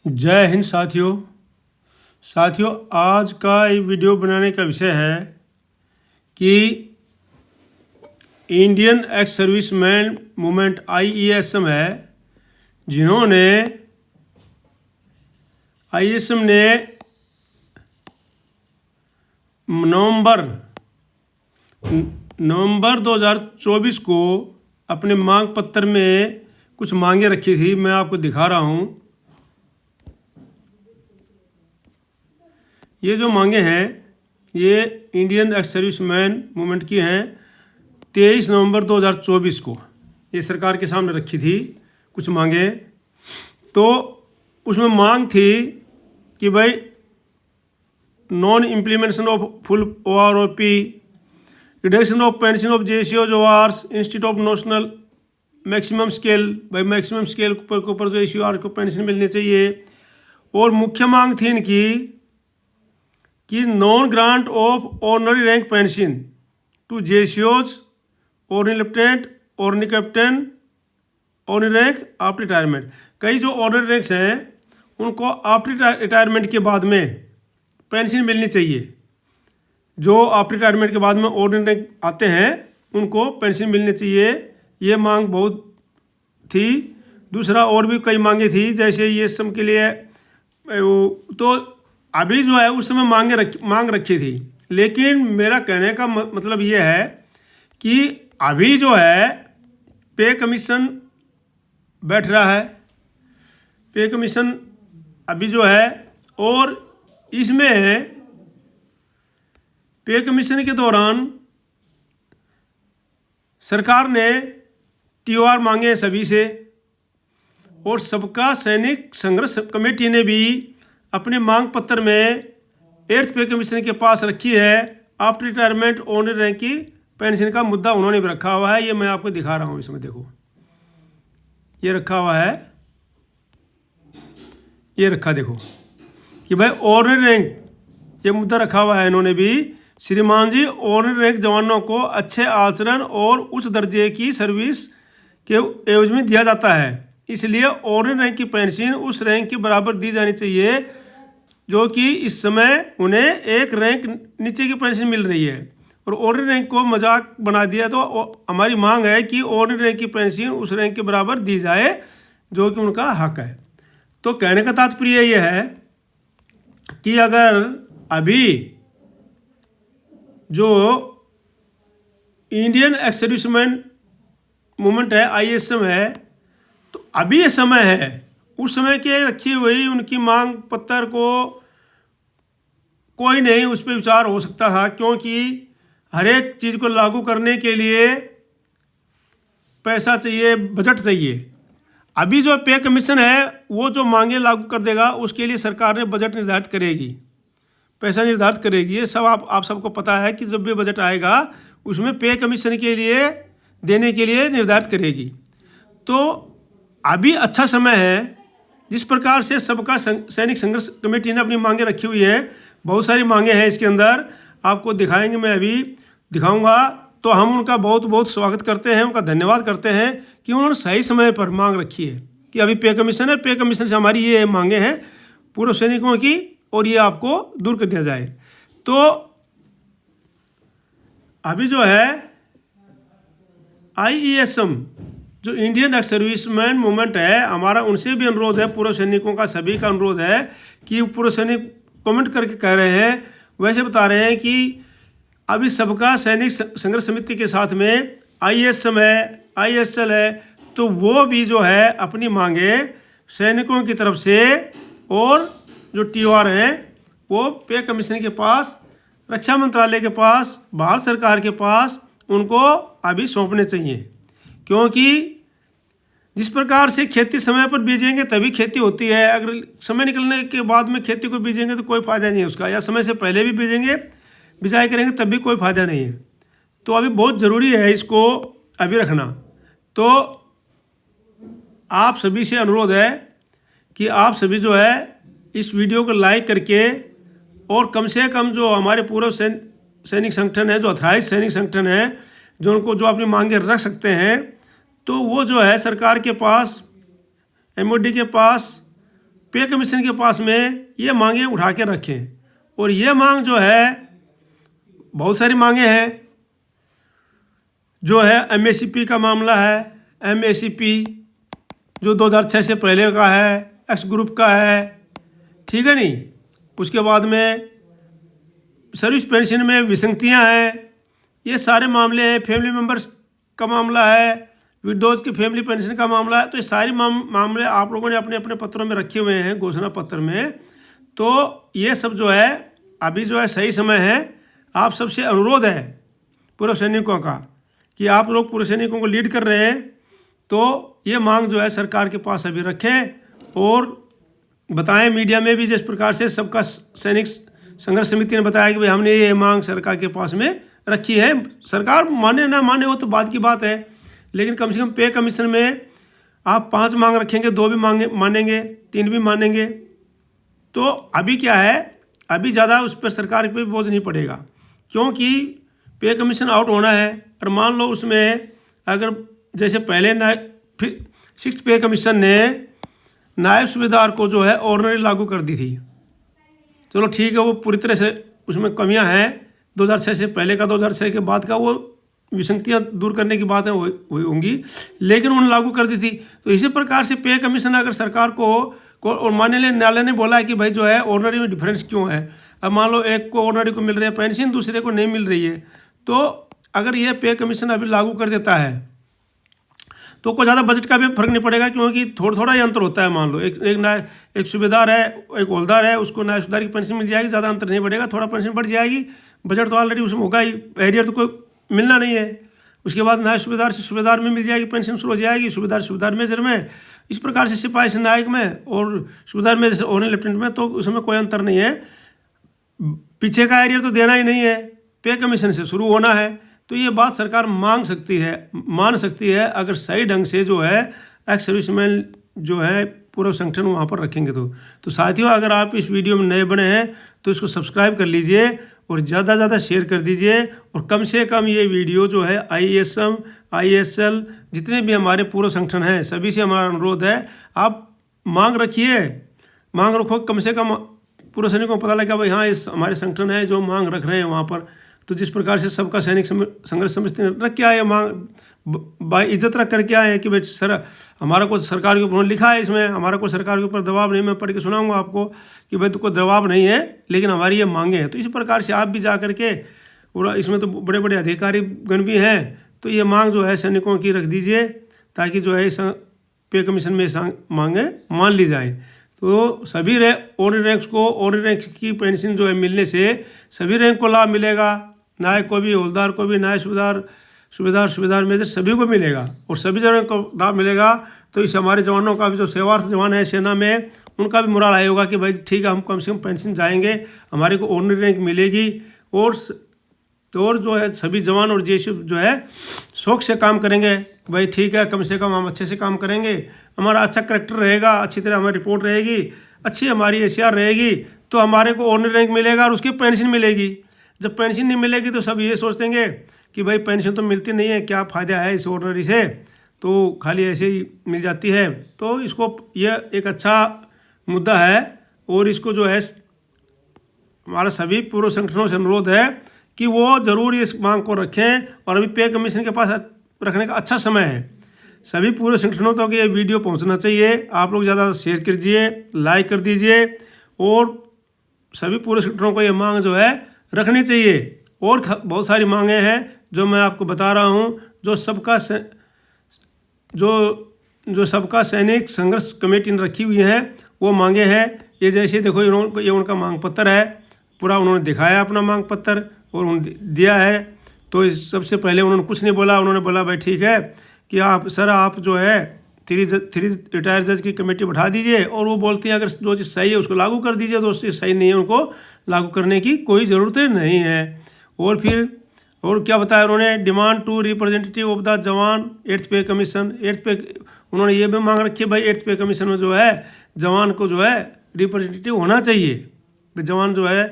जय हिंद साथियों आज का ये वीडियो बनाने का विषय है कि Indian ex serviceman movement IESM है, जिन्होंने IESM ने नवंबर 2024 को अपने मांग पत्र में कुछ मांगे रखी थी। मैं आपको दिखा रहा हूँ। ये जो मांगे हैं ये इंडियन एक्स सर्विसमैन मूवमेंट की हैं। 23 नवंबर 2024 को ये सरकार के सामने रखी थी कुछ मांगे। तो उसमें मांग थी कि भाई non implementation of full OROP, reduction of pension of JCOs ORs institute of national maximum scale, भाई मैक्सिमम स्केल के ऊपर जो ACOR को पेंशन मिलनी चाहिए। और मुख्य मांग थी इनकी कि non grant of honorary rank pension to JCOs, honorary lieutenant, honorary captain, honorary rank after retirement. कई जो ऑनरी रैंक्स हैं उनको आफ्टर रिटायरमेंट के बाद में पेंशन मिलनी चाहिए। जो आफ्टर रिटायरमेंट के बाद में ऑनरी रैंक आते हैं उनको पेंशन मिलनी चाहिए। ये मांग बहुत थी। दूसरा और भी कई मांगे थी, जैसे ये सब के लिए तो अभी जो है उस समय मांग रखी थी। लेकिन मेरा कहने का मतलब ये है कि अभी जो है पे कमीशन बैठ रहा है, पे कमीशन अभी जो है, और इसमें पे कमीशन के दौरान सरकार ने TOR मांगे सभी से, और सबका सैनिक संघर्ष कमेटी ने भी अपने मांग पत्र में 8th पे कमीशन के पास रखी है। आफ्टर रिटायरमेंट ऑनरी रैंक की पेंशन का मुद्दा उन्होंने भी रखा हुआ है। ये मैं आपको दिखा रहा हूँ। इसमें देखो ये रखा हुआ है, ये रखा देखो कि भाई ऑनरी रैंक ये मुद्दा रखा हुआ है इन्होंने भी। श्रीमान जी, ऑनरी रैंक जवानों को अच्छे आचरण और उच्च दर्जे की सर्विस के एवज में दिया जाता है, इसलिए ऑनरी रैंक की पेंशन उस रैंक के बराबर दी जानी चाहिए जो कि इस समय उन्हें एक रैंक नीचे की पेंशन मिल रही है। और ऑनरी रैंक को मजाक बना दिया। तो हमारी मांग है कि ऑनरी रैंक की पेंशन उस रैंक के बराबर दी जाए जो कि उनका हक है। तो कहने का तात्पर्य यह है कि अगर अभी जो इंडियन एक्स सर्विसमैन मूवमेंट है IESM है, तो अभी ये समय है, उस समय के रखी हुई उनकी मांग पत्र को कोई नहीं उस पर विचार हो सकता था, क्योंकि हर एक चीज़ को लागू करने के लिए पैसा चाहिए, बजट चाहिए। अभी जो पे कमीशन है वो जो मांगे लागू कर देगा उसके लिए सरकार ने बजट निर्धारित करेगी, पैसा निर्धारित करेगी। ये सब आप सबको पता है कि जब भी बजट आएगा उसमें पे कमीशन के लिए देने के लिए निर्धारित करेगी। तो अभी अच्छा समय है। जिस प्रकार से सबका सैनिक संघर्ष कमेटी ने अपनी मांगे रखी हुई है, बहुत सारी मांगे हैं इसके अंदर, आपको दिखाएंगे, मैं अभी दिखाऊंगा। तो हम उनका बहुत बहुत स्वागत करते हैं, उनका धन्यवाद करते हैं कि उन्होंने सही समय पर मांग रखी है कि अभी पे कमीशन है, पे कमीशन से हमारी ये मांगे हैं पूर्व सैनिकों की, और ये आपको दूर कर दिया जाए। तो अभी जो है IESM जो इंडियन एक्स सर्विसमैन मूवमेंट है, हमारा उनसे भी अनुरोध है, पूर्व सैनिकों का सभी का अनुरोध है कि पूर्व सैनिक कमेंट करके कह रहे हैं, वैसे बता रहे हैं कि अभी सबका सैनिक संघर्ष समिति के साथ में IESM है, ISL है, तो वो भी जो है अपनी मांगे सैनिकों की तरफ से और जो TOR हैं वो पे कमीशन के पास, रक्षा मंत्रालय के पास, भारत सरकार के पास उनको अभी सौंपने चाहिए। क्योंकि जिस प्रकार से खेती समय पर बीजेंगे तभी खेती होती है। अगर समय निकलने के बाद में खेती को बीजेंगे तो कोई फ़ायदा नहीं है उसका, या समय से पहले भी बीजेंगे, बिजाई करेंगे तब भी कोई फ़ायदा नहीं है। तो अभी बहुत ज़रूरी है इसको अभी रखना। तो आप सभी से अनुरोध है कि आप सभी जो है इस वीडियो को लाइक करके, और कम से कम जो हमारे पूर्व सैनिक संगठन है, जो अथराइज सैनिक संगठन है, जो अपनी मांगे रख सकते हैं, तो वो जो है सरकार के पास, MOD के पास पे कमीशन के पास में ये मांगे उठा के रखें। और ये मांग जो है बहुत सारी मांगे हैं, जो है एमएससीपी का मामला है, एमएससीपी जो 2006 से पहले का है, एक्स ग्रुप का है, ठीक है नहीं। उसके बाद में सर्विस पेंशन में विसंगतियां हैं, ये सारे मामले हैं। फैमिली मेंबर्स का मामला है, विडोज की फैमिली पेंशन का मामला है। तो ये सारे मामले आप लोगों ने अपने अपने पत्रों में रखे हुए हैं, घोषणा पत्र में। तो ये सब जो है अभी जो है सही समय है। आप सबसे अनुरोध है पूर्व सैनिकों का कि आप लोग पूर्व सैनिकों को लीड कर रहे हैं, तो ये मांग जो है सरकार के पास अभी रखें और बताएं मीडिया में भी, जिस प्रकार से सबका सैनिक संघर्ष समिति ने बताया कि भाई हमने ये मांग सरकार के पास में रखी है। सरकार माने ना माने वो तो बात की बात है, लेकिन कम से कम पे कमीशन में आप 5 मांग रखेंगे, 2 भी मानेंगे, 3 भी मानेंगे, तो अभी क्या है, अभी ज़्यादा उस पर सरकार पे बोझ नहीं पड़ेगा, क्योंकि पे कमीशन आउट होना है। और मान लो उसमें अगर जैसे पहले 6th पे कमीशन ने नायब सूबेदार को जो है ऑर्डिनरी लागू कर दी थी, चलो ठीक है, वो पूरी तरह से उसमें कमियां हैं। 2006 से पहले का 2006 के बाद का वो विसंगतियां दूर करने की बातें हुई होंगी, लेकिन उन्होंने लागू कर दी थी। तो इसी प्रकार से पे कमीशन अगर सरकार को और माननीय न्यायालय ने बोला है कि भाई जो है ऑर्डिनरी में डिफरेंस क्यों है। अब मान लो एक को ऑर्डिनरी को मिल रही है पेंशन, दूसरे को नहीं मिल रही है, तो अगर ये पे कमीशन अभी लागू कर देता है तो कोई ज़्यादा बजट का भी फर्क नहीं पड़ेगा, क्योंकि थोड़ा थोड़ा ही अंतर होता है। मान लो एक सूबेदार है, एक हवलदार है, उसको नायब सूबेदार की पेंशन मिल जाएगी, ज़्यादा अंतर नहीं बढ़ेगा, थोड़ा पेंशन बढ़ जाएगी, बजट तो ऑलरेडी उसमें होगा ही, एरियर तो कोई मिलना नहीं है। उसके बाद नायब सूबेदार से सूबेदार में मिल जाएगी, पेंशन शुरू हो जाएगी, सूबेदार मेजर में, इस प्रकार से सिपाही से नायक में और सूबेदार में जैसे ऑनर लेफ्टिनेंट में, तो उसमें कोई अंतर नहीं है। पीछे का एरियर तो देना ही नहीं है, पे कमीशन से शुरू होना है। तो ये बात सरकार मान सकती है अगर सही ढंग से जो है एक्स सर्विसमैन जो है पूरा संगठन वहाँ पर रखेंगे। तो साथियों, अगर आप इस वीडियो में नए बने हैं तो इसको सब्सक्राइब कर लीजिए और ज़्यादा से ज़्यादा शेयर कर दीजिए। और कम से कम ये वीडियो जो है IASM, ISL जितने भी हमारे पूर्व संगठन हैं सभी से हमारा अनुरोध है, आप मांग रखो, कम से कम पूर्व सैनिकों को पता लगा भाई हाँ इस हमारे संगठन है जो मांग रख रहे हैं वहाँ पर। तो जिस प्रकार से सबका सैनिक संघर्ष समिति ने रख के आए मांग इज्जत रख करके आए हैं कि भाई सर हमारा को सरकार के ऊपर लिखा है, इसमें हमारा को सरकार के ऊपर दबाव नहीं, मैं पढ़ के सुनाऊंगा आपको कि भाई तो कोई दबाव नहीं है, लेकिन हमारी ये मांगे हैं। तो इसी प्रकार से आप भी जा करके, और इसमें तो बड़े बड़े अधिकारी गण भी हैं, तो ये मांग जो है सैनिकों की रख दीजिए ताकि जो है इस पे कमीशन में मांगे मान ली जाए। तो सभी ऑर्डिनरी रैंक्स को ऑर्डिनरी रैंक की पेंशन जो है मिलने से सभी रैंक को लाभ मिलेगा, नायक को भी, हवलदार को भी, नायब सूबेदार मेजर सभी को मिलेगा और सभी जगह को लाभ मिलेगा। तो इस हमारे जवानों का भी जो सेवारत जवान है सेना में, उनका भी मोराल आया होगा कि भाई ठीक है हम कम से कम पेंशन जाएंगे, हमारे को ऑर्डिनरी रैंक मिलेगी। और जो है सभी जवान और जेसी जो है शौक से काम करेंगे, भाई ठीक है कम से कम हम अच्छे से काम करेंगे, हमारा अच्छा करेक्टर रहेगा, अच्छी तरह हमारी रिपोर्ट रहेगी, अच्छी हमारी ACR रहेगी, तो हमारे को ऑर्डिनरी रैंक मिलेगा और उसकी पेंशन मिलेगी। जब पेंशन नहीं मिलेगी तो सब ये सोचतेंगे कि भाई पेंशन तो मिलती नहीं है, क्या फ़ायदा है इस ऑर्डिनरी से, तो खाली ऐसे ही मिल जाती है। तो इसको यह एक अच्छा मुद्दा है और इसको जो है हमारा सभी पूर्व संगठनों से अनुरोध है कि वो ज़रूर इस मांग को रखें। और अभी पे कमीशन के पास रखने का अच्छा समय है। सभी पूर्व संगठनों तक ये वीडियो पहुंचना चाहिए। आप लोग ज़्यादा शेयर कीजिए, लाइक कर दीजिए और सभी पूर्व संगठनों को ये मांग जो है रखनी चाहिए। और बहुत सारी मांगें हैं जो मैं आपको बता रहा हूँ, जो सबका सैनिक संघर्ष कमेटी ने रखी हुई हैं, वो मांगे हैं। ये जैसे देखो ये उनका मांग पत्र है, पूरा उन्होंने दिखाया अपना मांग पत्र और उन्होंने दिया है। तो सबसे पहले उन्होंने कुछ नहीं बोला, उन्होंने बोला भाई ठीक है कि आप जो है 3 रिटायर्ड जज की कमेटी बैठा दीजिए, और वो बोलती है अगर जो चीज़ सही है उसको लागू कर दीजिए, जो चीज़ सही नहीं है उनको लागू करने की कोई ज़रूरत नहीं है। और फिर और क्या बताया उन्होंने, demand to representative of the jawan 8th पे कमीशन। 8th पे उन्होंने ये भी मांग रखी है भाई 8th पे कमीशन में जो है जवान को जो है रिप्रेजेंटेटिव होना चाहिए। जवान जो है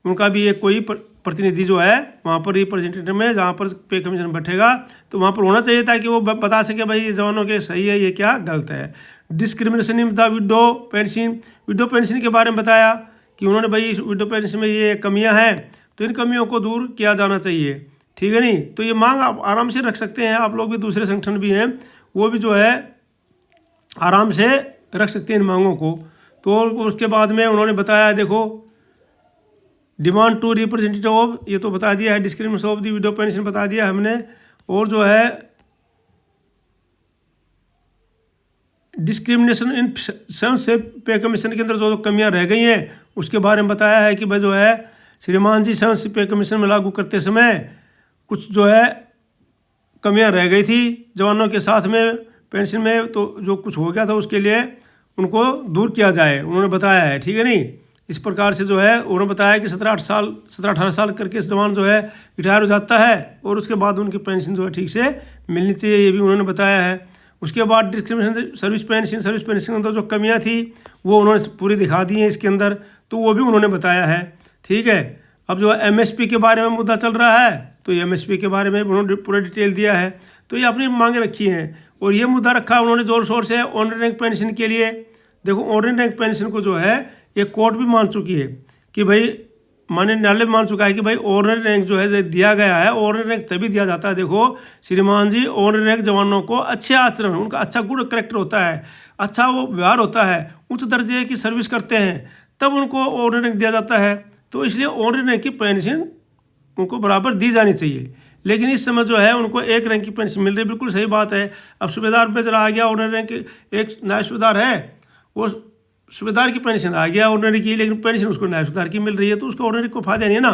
उनका भी एक कोई प्रतिनिधि जो है वहाँ पर रिप्रेजेंटेटिव में जहाँ पर पे कमीशन बैठेगा तो वहाँ पर होना चाहिए, ताकि वो बता सके भाई ये जवानों के सही है ये क्या गलत है। Discrimination in the widow pension, window pension के बारे में बताया कि उन्होंने भाई इस विडो पेंशन में ये कमियां हैं तो इन कमियों को दूर किया जाना चाहिए, ठीक है नहीं। तो ये मांग आप आराम से रख सकते हैं, आप लोग भी, दूसरे संगठन भी हैं वो भी जो है आराम से रख सकते हैं इन मांगों को। तो उसके बाद में उन्होंने बताया, देखो डिमांड टू रिप्रेजेंटेटिव ऑफ, ये तो बता दिया है, discrimination of the widow pension बता दिया हमने, और जो है डिस्क्रिमिनेशन इन सेवंथ पे कमीशन के अंदर जो कमियां रह गई हैं उसके बारे में बताया है कि भाई जो है श्रीमान जी सेवंथ पे कमीशन में लागू करते समय कुछ जो है कमियां रह गई थी जवानों के साथ में पेंशन में, तो जो कुछ हो गया था उसके लिए उनको दूर किया जाए, उन्होंने बताया है, ठीक है नहीं। इस प्रकार से जो है उन्होंने बताया कि 17-18 साल करके जवान जो है रिटायर हो जाता है और उसके बाद उनकी पेंशन जो है ठीक से मिलनी चाहिए, ये भी उन्होंने बताया है। उसके बाद डिस्क्रिमिनेशन सर्विस पेंशन के अंदर जो कमियां थी वो उन्होंने पूरी दिखा दी हैं इसके अंदर, तो वो भी उन्होंने बताया है, ठीक है। अब जो एमएसपी के बारे में मुद्दा चल रहा है तो ये एमएसपी के बारे में उन्होंने पूरा डिटेल दिया है, तो ये अपनी मांगे रखी हैं। और ये मुद्दा रखा उन्होंने जोर शोर से ऑनरी रैंक पेंशन के लिए। देखो ऑनरी रैंक पेंशन को जो है ये कोर्ट भी मान चुकी है कि भाई, माननीय न्यायालय मान चुका है कि भाई ऑनरी रैंक जो है दिया गया है, ऑनरी रैंक तभी दिया जाता है, देखो श्रीमान जी ऑनरी रैंक जवानों को अच्छे आचरण, उनका अच्छा गुड करेक्टर होता है, अच्छा वो व्यवहार होता है, उच्च दर्जे की सर्विस करते हैं, तब उनको ऑनरी रैंक दिया जाता है। तो इसलिए ऑनरी रैंक की पेंशन उनको बराबर दी जानी चाहिए। लेकिन इस समय जो है उनको एक रैंक की पेंशन मिल रही है, बिल्कुल सही बात है। अब सूबेदार पे चला आ गया ऑनरी रैंक, एक नायब सूबेदार है वो सूबेदार की पेंशन आ गया ऑर्डिनरी की, लेकिन पेंशन उसको नायब सूबेदार की मिल रही है, तो उसको ऑर्डिनरी को फायदा नहीं है ना।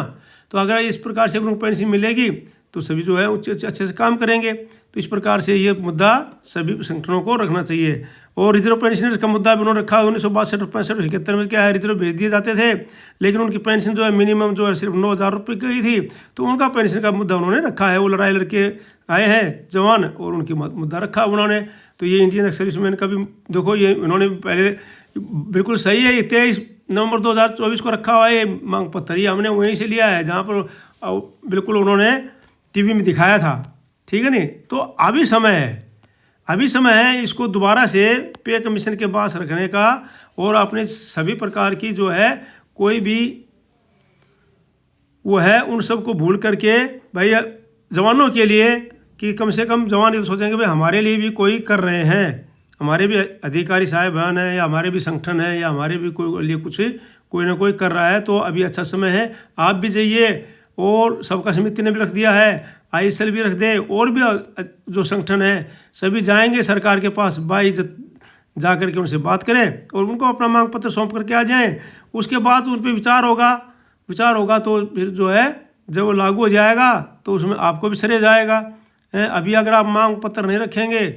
तो अगर इस प्रकार से उनको पेंशन मिलेगी तो सभी जो है अच्छे से काम करेंगे। तो इस प्रकार से ये मुद्दा सभी संगठनों को रखना चाहिए। और रिजर्व पेंशनर्स का मुद्दा भी उन्होंने रखा 1962 और 65 और 71 में क्या है, रिजर्व भेज दिए जाते थे, लेकिन उनकी पेंशन जो है मिनिमम जो है सिर्फ 9,000 रुपये की थी, तो उनका पेंशन का मुद्दा उन्होंने रखा है। वो लड़ाई लड़के आए हैं जवान और उनकी मुद्दा रखा उन्होंने। तो ये इंडियन सर्विसमैन का भी देखो, ये उन्होंने पहले बिल्कुल सही है, 23 नवंबर 2024 को रखा हुआ है ये मांग पत्र, ये हमने वहीं से लिया है जहाँ पर बिल्कुल उन्होंने टीवी में दिखाया था, ठीक है नहीं। तो अभी समय है इसको दोबारा से पे कमीशन के पास रखने का, और अपने सभी प्रकार की जो है कोई भी वो है उन सब को भूल करके भाई जवानों के लिए, कि कम से कम जवान ये सोचेंगे भाई हमारे लिए भी कोई कर रहे हैं, हमारे भी अधिकारी साहिबान हैं या हमारे भी संगठन है या हमारे भी लिए कुछ कोई ना कोई कर रहा है, तो अभी अच्छा समय है, आप भी जाइए। और सबका समिति ने भी रख दिया है, ISL भी रख दे, और भी जो संगठन है सभी जाएंगे सरकार के पास, बाइज्जत जा करके उनसे बात करें और उनको अपना मांग पत्र सौंप करके आ जाएं। उसके बाद उन पर विचार होगा तो फिर जो है जब वो लागू हो जाएगा तो उसमें आपको भी सरे जाएगा। अभी अगर आप मांग पत्र नहीं रखेंगे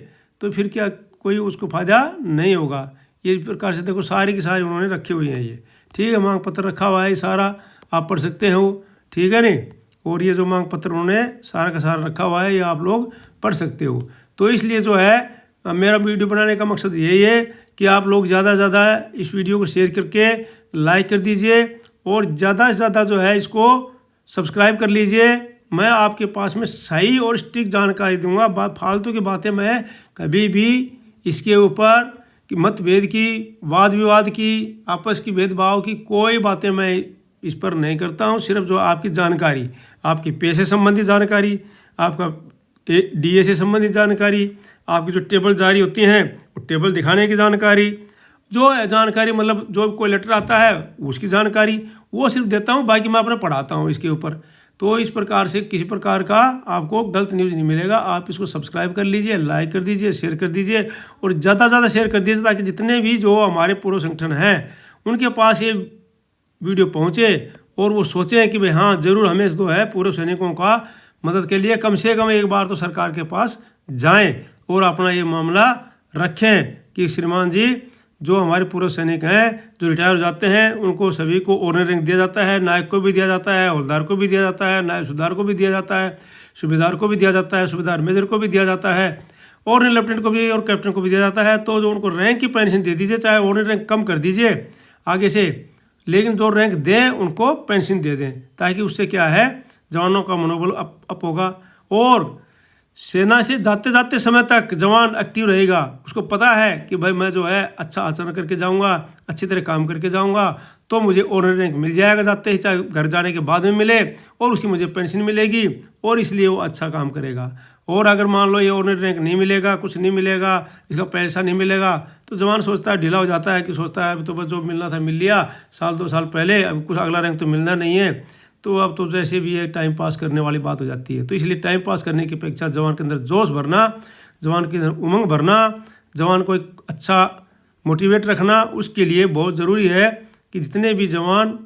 तो फिर क्या कोई उसको फ़ायदा नहीं होगा। ये प्रकार से देखो सारी की सारी उन्होंने रखी हुई हैं, ये ठीक है, मांग पत्र रखा हुआ है, सारा आप पढ़ सकते हो, ठीक है नहीं। और ये जो मांग पत्र उन्होंने सारा का सारा रखा हुआ है, ये आप लोग पढ़ सकते हो। तो इसलिए जो है मेरा वीडियो बनाने का मकसद यही है कि आप लोग ज़्यादा से ज़्यादा इस वीडियो को शेयर करके लाइक कर दीजिए और ज़्यादा से ज़्यादा जो है इसको सब्सक्राइब कर लीजिए। मैं आपके पास में सही और स्ट्रिक्ट जानकारी दूंगा, फालतू की बातें मैं कभी भी इसके ऊपर कि मतभेद की, वाद विवाद की, आपस की भेदभाव की कोई बातें मैं इस पर नहीं करता हूं। सिर्फ जो आपकी जानकारी, आपकी पेशे संबंधी जानकारी, आपका DA से संबंधित जानकारी, आपकी जो टेबल जारी होती हैं वो टेबल दिखाने की जानकारी, जो है जानकारी मतलब जो कोई लेटर आता है उसकी जानकारी वो सिर्फ देता हूँ, बाकी मैं अपना पढ़ाता हूँ इसके ऊपर। तो इस प्रकार से किसी प्रकार का आपको गलत न्यूज़ नहीं मिलेगा। आप इसको सब्सक्राइब कर लीजिए, लाइक कर दीजिए, शेयर कर दीजिए और ज़्यादा से ज़्यादा शेयर कर दीजिए ताकि जितने भी जो हमारे पूर्व संगठन हैं उनके पास ये वीडियो पहुँचे और वो सोचें कि भाई हाँ ज़रूर हमें जो है पूर्व सैनिकों का मदद के लिए कम से कम एक बार तो सरकार के पास जाएं और अपना ये मामला रखें कि श्रीमान जी जो हमारे पूर्व सैनिक हैं जो रिटायर हो जाते हैं उनको सभी को ऑनर रैंक दिया जाता है, नायक को भी दिया जाता है, हवलदार को भी दिया जाता है, नायब सूबेदार को भी दिया जाता है, सूबेदार को भी दिया जाता है, सूबेदार मेजर को भी दिया जाता है, ऑनर लेफ्टिनेंट को भी और कैप्टन को भी दिया जाता है। तो जो उनको रैंक की पेंशन दे दीजिए, चाहे ऑनर रैंक कम कर दीजिए आगे से, लेकिन जो रैंक दें उनको पेंशन दे दें ताकि उससे क्या है जवानों का मनोबल अप होगा। और सेना से जाते जाते समय तक जवान एक्टिव रहेगा, उसको पता है कि भाई मैं जो है अच्छा आचरण करके जाऊंगा, अच्छी तरह काम करके जाऊंगा तो मुझे ऑनरी रैंक मिल जाएगा जाते ही, चाहे घर जाने के बाद में मिले, और उसकी मुझे पेंशन मिलेगी और इसलिए वो अच्छा काम करेगा। और अगर मान लो ये ऑनरी रैंक नहीं मिलेगा, कुछ नहीं मिलेगा, इसका पैसा नहीं मिलेगा, तो जवान सोचता है, ढीला हो जाता है कि सोचता है अभी तो बस जो मिलना था मिल लिया साल 2 साल पहले, अब कुछ अगला रैंक तो मिलना नहीं है, तो अब तो जैसे भी ये टाइम पास करने वाली बात हो जाती है। तो इसलिए टाइम पास करने की अपेक्षा जवान के अंदर जोश भरना, जवान के अंदर उमंग भरना, जवान को एक अच्छा मोटिवेट रखना, उसके लिए बहुत ज़रूरी है कि जितने भी जवान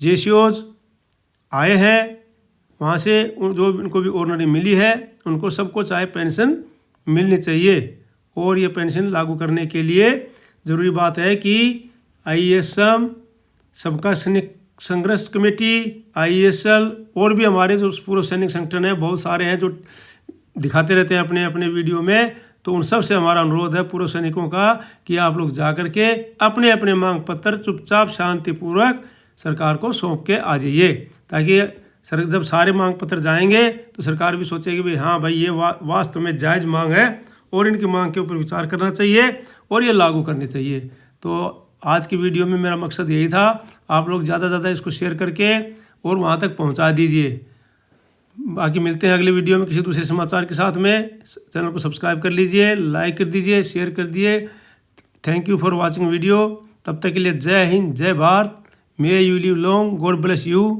जेसीओज आए हैं वहाँ से जो उनको भी ऑनरी मिली है उनको सबको चाहे पेंशन मिलनी चाहिए। और ये पेंशन लागू करने के लिए ज़रूरी बात है कि IASM, सबका सैनिक संघर्ष कमेटी, ISL और भी हमारे जो पूर्व सैनिक संगठन है बहुत सारे हैं जो दिखाते रहते हैं अपने अपने वीडियो में, तो उन सब से हमारा अनुरोध है पूर्व सैनिकों का कि आप लोग जा कर के अपने अपने मांग पत्र चुपचाप शांतिपूर्वक सरकार को सौंप के आ जाइए, ताकि सर जब सारे मांग पत्र जाएंगे तो सरकार भी सोचेगी भाई हाँ भाई ये वास्तव में जायज़ मांग है और इनकी मांग के ऊपर विचार करना चाहिए और ये लागू करनी चाहिए। तो आज की वीडियो में मेरा मकसद यही था, आप लोग ज़्यादा से ज़्यादा इसको शेयर करके और वहाँ तक पहुँचा दीजिए। बाकी मिलते हैं अगले वीडियो में किसी दूसरे समाचार के साथ में। चैनल को सब्सक्राइब कर लीजिए, लाइक कर दीजिए, शेयर कर दिए। Thank you for watching video. तब तक के लिए जय हिंद, जय Bharat, may you live long, God bless you.